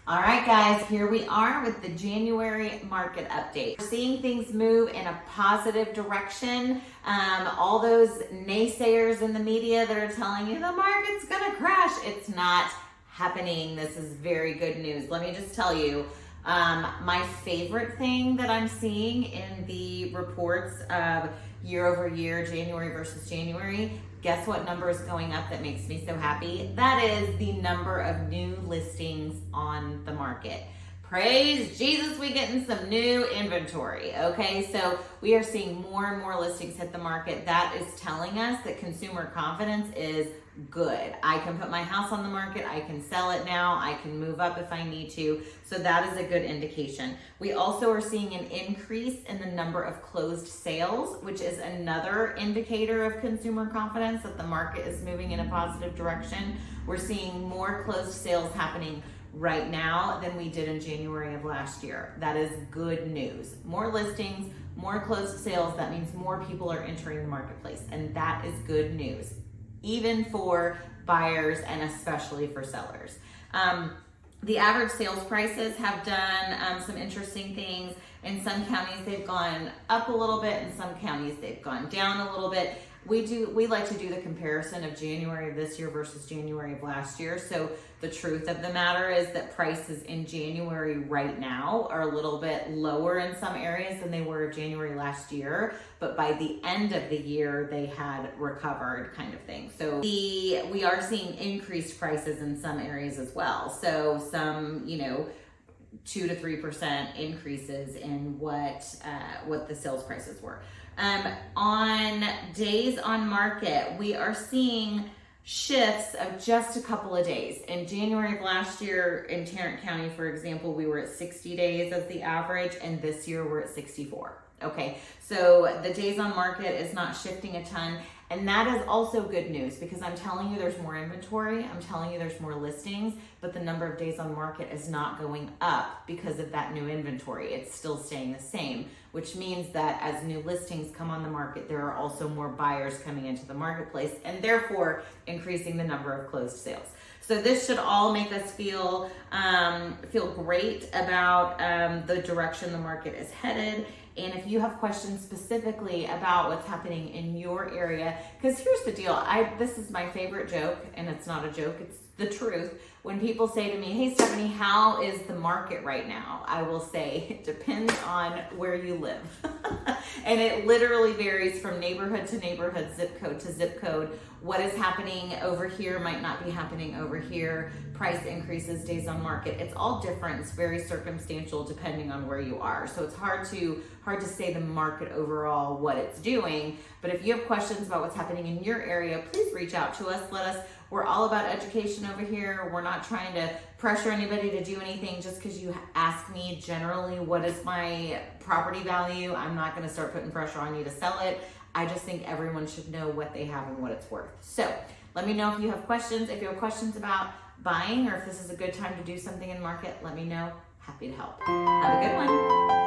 All right, guys, here we are with the January market update. We're seeing things move in a positive direction. All those naysayers in the media that are telling you the market's gonna crash, it's not happening. This is very good news. Let me just tell you, my favorite thing that I'm seeing in the reports of year over year, January versus January, guess what number is going up that makes me so happy? That is the number of new listings on the market. Praise Jesus, we getting some new inventory, okay? So we are seeing more and more listings hit the market. That is telling us that consumer confidence is good. I can put my house on the market, I can sell it now, I can move up if I need to. So that is a good indication. We also are seeing an increase in the number of closed sales, which is another indicator of consumer confidence that the market is moving in a positive direction. We're seeing more closed sales happening right now than we did in January of last year. That is good news. More listings, more closed sales, that means more people are entering the marketplace, and that is good news, even for buyers and especially for sellers. The average sales prices have done some interesting things. In some counties, they've gone up a little bit. In some counties, they've gone down a little bit. We like to do the comparison of January of this year versus January of last year. So the truth of the matter is that prices in January right now are a little bit lower in some areas than they were of January last year. But by the end of the year, they had recovered, kind of thing. So we are seeing increased prices in some areas as well. So some, 2 to 3% increases in what the sales prices were. On days on market, we are seeing shifts of just a couple of days. In January of last year in Tarrant County, for example, we were at 60 days as the average, and this year we're at 64. Okay, so the days on market is not shifting a ton. And that is also good news because I'm telling you there's more inventory, I'm telling you there's more listings, but the number of days on market is not going up because of that new inventory. It's still staying the same, which means that as new listings come on the market, there are also more buyers coming into the marketplace and therefore increasing the number of closed sales. So this should all make us feel great about the direction the market is headed. And if you have questions specifically about what's happening in your area, because here's the deal, this is my favorite joke, and it's not a joke, it's the truth. When people say to me, hey Stephanie, how is the market right now? I will say, it depends on where you live. And it literally varies from neighborhood to neighborhood, zip code to zip code. What is happening over here might not be happening over here. Price increases, days on market. It's all different. It's very circumstantial depending on where you are. So it's hard to say the market overall, what it's doing. But if you have questions about what's happening in your area, please reach out to us. We're all about education over here. We're not trying to pressure anybody to do anything just because you ask me generally what is my property value. I'm not going to start putting pressure on you to sell it. I just think everyone should know what they have and what it's worth. So let me know if you have questions. If you have questions about buying or if this is a good time to do something in market, let me know. Happy to help. Have a good one.